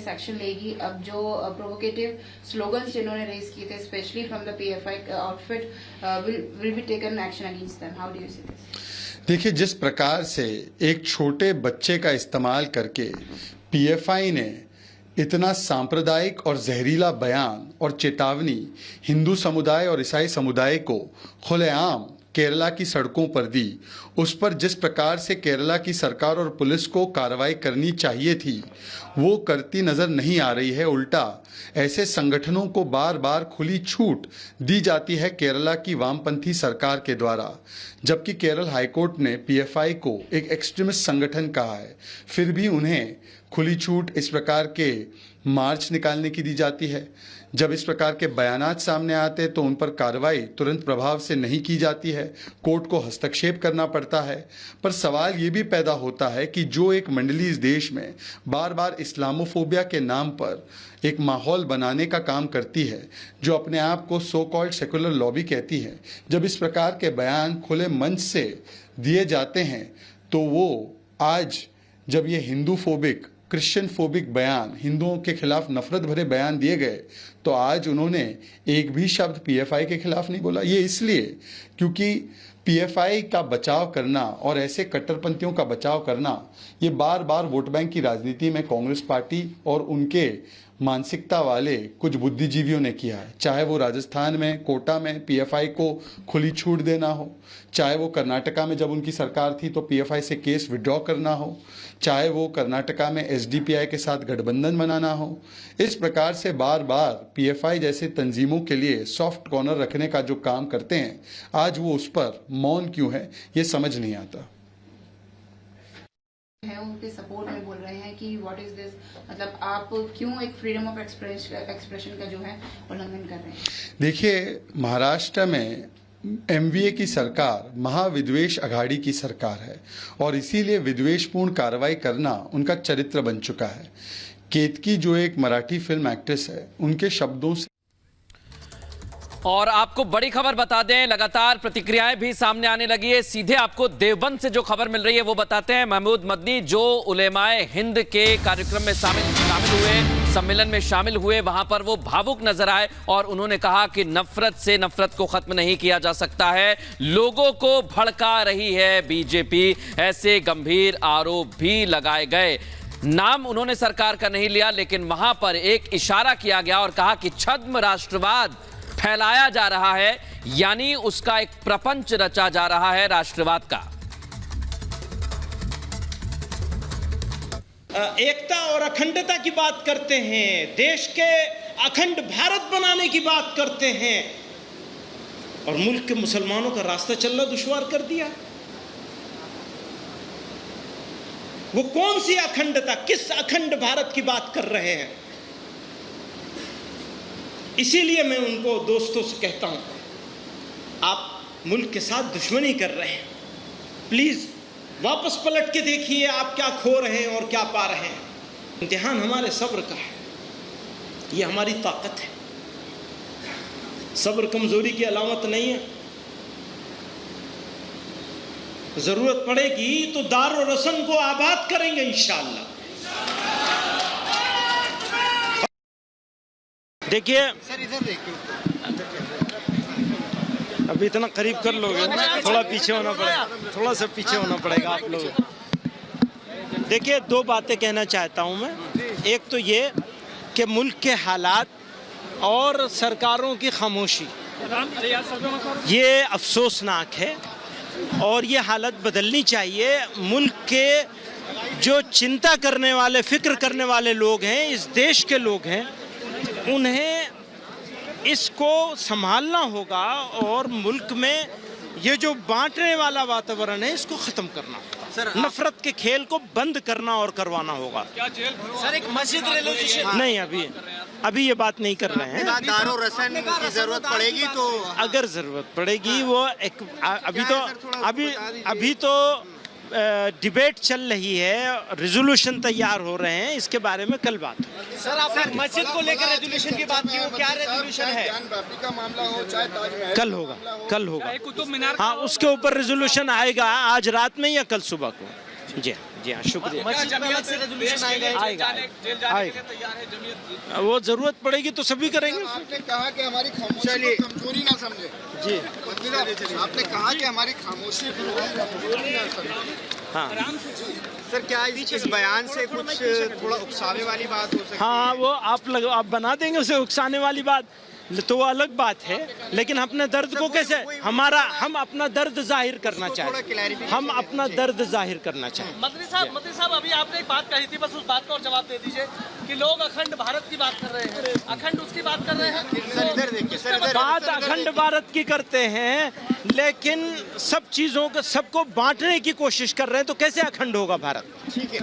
Action लेगी। अब जो प्रोवोकेटिव स्लोगन्स जिन्होंने रेज किए थे specially from the PFI outfit will be taken action against them. How do you see this? देखिए, जिस प्रकार से एक छोटे बच्चे का इस्तेमाल करके पीएफआई ने इतना सांप्रदायिक और जहरीला बयान और चेतावनी हिंदू समुदाय और ईसाई समुदाय को खुलेआम केरला की सड़कों पर दी, उस पर जिस प्रकार से केरला की सरकार और पुलिस को कार्रवाई करनी चाहिए थी वो करती नज़र नहीं आ रही है। उल्टा ऐसे संगठनों को बार बार खुली छूट दी जाती है केरला की वामपंथी सरकार के द्वारा, जबकि केरल हाईकोर्ट ने पीएफआई को एक एक्सट्रीमिस्ट संगठन कहा है, फिर भी उन्हें खुली छूट इस प्रकार के मार्च निकालने की दी जाती है। जब इस प्रकार के बयानात सामने आते हैं तो उन पर कार्रवाई तुरंत प्रभाव से नहीं की जाती है, कोर्ट को हस्तक्षेप करना पड़ता है। पर सवाल ये भी पैदा होता है कि जो एक मंडली इस देश में बार बार इस्लामोफोबिया के नाम पर एक माहौल बनाने का काम करती है, जो अपने आप को सो कॉल्ड सेकुलर लॉबी कहती है, जब इस प्रकार के बयान खुले मंच से दिए जाते हैं तो वो आज जब ये हिंदू फोबिक क्रिश्चियन फोबिक बयान, हिंदुओं के खिलाफ नफरत भरे बयान दिए गए, तो आज उन्होंने एक भी शब्द पीएफआई के खिलाफ नहीं बोला। ये इसलिए क्योंकि पीएफआई का बचाव करना और ऐसे कट्टरपंथियों का बचाव करना ये बार बार वोट बैंक की राजनीति में कांग्रेस पार्टी और उनके मानसिकता वाले कुछ बुद्धिजीवियों ने किया है। चाहे वो राजस्थान में कोटा में पीएफआई को खुली छूट देना हो, चाहे वो कर्नाटका में जब उनकी सरकार थी तो पीएफआई से केस विड्रॉ करना हो, चाहे वो कर्नाटका में एसडीपीआई के साथ गठबंधन बनाना हो। इस प्रकार से बार बार पीएफआई जैसे तंजीमों के लिए सॉफ्ट कॉर्नर रखने का जो काम करते हैं, आज वो उस पर मौन क्यों है ये समझ नहीं आता है। उनके सपोर्ट में बोल रहे हैं कि व्हाट इज दिस, मतलब आप क्यों एक फ्रीडम ऑफ एक्सप्रेशन का जो है उल्लंघन कर रहे हैं? देखिए, महाराष्ट्र में एमवीए की सरकार महाविद्वेष अघाड़ी की सरकार है और इसीलिए विद्वेषपूर्ण कार्रवाई करना उनका चरित्र बन चुका है। केतकी जो एक मराठी फिल्म एक्ट्रेस है, उनके शब्दों से। और आपको बड़ी खबर बता दें, लगातार प्रतिक्रियाएं भी सामने आने लगी है। सीधे आपको देवबंद से जो खबर मिल रही है वो बताते हैं। महमूद मदनी जो उलेमाए हिंद के कार्यक्रम में शामिल हुए, सम्मेलन में शामिल हुए, वहां पर वो भावुक नजर आए और उन्होंने कहा कि नफरत से नफरत को खत्म नहीं किया जा सकता है, लोगों को भड़का रही है बीजेपी। ऐसे गंभीर आरोप भी लगाए गए। नाम उन्होंने सरकार का नहीं लिया, लेकिन वहां पर एक इशारा किया गया और कहा कि छद्म राष्ट्रवाद फैलाया जा रहा है, यानी उसका एक प्रपंच रचा जा रहा है राष्ट्रवाद का। एकता और अखंडता की बात करते हैं, देश के अखंड भारत बनाने की बात करते हैं, और मुल्क के मुसलमानों का रास्ता चलना दुश्वार कर दिया। वो कौन सी अखंडता, किस अखंड भारत की बात कर रहे हैं? इसीलिए मैं उनको दोस्तों से कहता हूं, आप मुल्क के साथ दुश्मनी कर रहे हैं, प्लीज वापस पलट के देखिए आप क्या खो रहे हैं और क्या पा रहे हैं। इम्तिहान हमारे सब्र का है, ये हमारी ताकत है। सब्र कमजोरी की अलामत नहीं है। जरूरत पड़ेगी तो दार और रसन को आबाद करेंगे इंशाअल्लाह। देखिए सर, इधर देखिए, अभी इतना करीब कर लोगे, थोड़ा पीछे होना पड़ेगा, थोड़ा सा पीछे होना पड़ेगा आप लोग। देखिए, दो बातें कहना चाहता हूं मैं। एक तो ये कि मुल्क के हालात और सरकारों की खामोशी ये अफसोसनाक है और ये हालत बदलनी चाहिए। मुल्क के जो चिंता करने वाले, फिक्र करने वाले लोग हैं, इस देश के लोग हैं, उन्हें इसको संभालना होगा और मुल्क में ये जो बांटने वाला वातावरण है इसको खत्म करना होगा। नफरत के खेल को बंद करना और करवाना होगा। क्या जेल सर, एक मस्जिद रेलोकेशन नहीं, अभी ये बात नहीं कर रहे हैं। दारो रसन की जरूरत पड़ेगी तो अगर जरूरत पड़ेगी वो एक अभी तो डिबेट चल रही है, रेजोल्यूशन तैयार हो रहे हैं, इसके बारे में कल बात होगी। सर, आप मस्जिद को लेकर रेजोल्यूशन की बात की, वो क्या रेजोल्यूशन है? का मामला हो चाहे ताजमहल, कल होगा। हाँ, उसके ऊपर रेजोल्यूशन आएगा आज रात में या कल सुबह को। जी हाँ शुक्रिया। मस्जिद में अलग से रेजोल्यूशन आएगा। आएगा वो जरूरत पड़ेगी तो सभी करेंगे। आपने कहा कि हमारी खामोशी को कमजोरी ना समझे। जी आपने कहा कि हमारी खामोशी को कमजोरी ना समझे। हाँ सर क्या इस बयान से कुछ थोड़ा उकसावे वाली बात हो सकती है? हाँ वो आप बना देंगे उसे उकसाने वाली बात तो वो अलग बात है, लेकिन अपने दर्द को कैसे हम अपना दर्द जाहिर करना चाहें, हम अपना दर्द जाहिर करना चाहें। मंत्री साहब अभी आपने एक बात कही थी, बस उस बात का और जवाब दे दीजिए कि लोग अखंड भारत की बात कर रहे हैं, अखंड उसकी बात कर रहे हैं। सर इधर देखिए, सर इधर बात अखंड भारत की करते हैं, लेकिन सब चीजों को सबको बांटने की कोशिश कर रहे हैं, तो कैसे अखंड होगा भारत? ठीक है।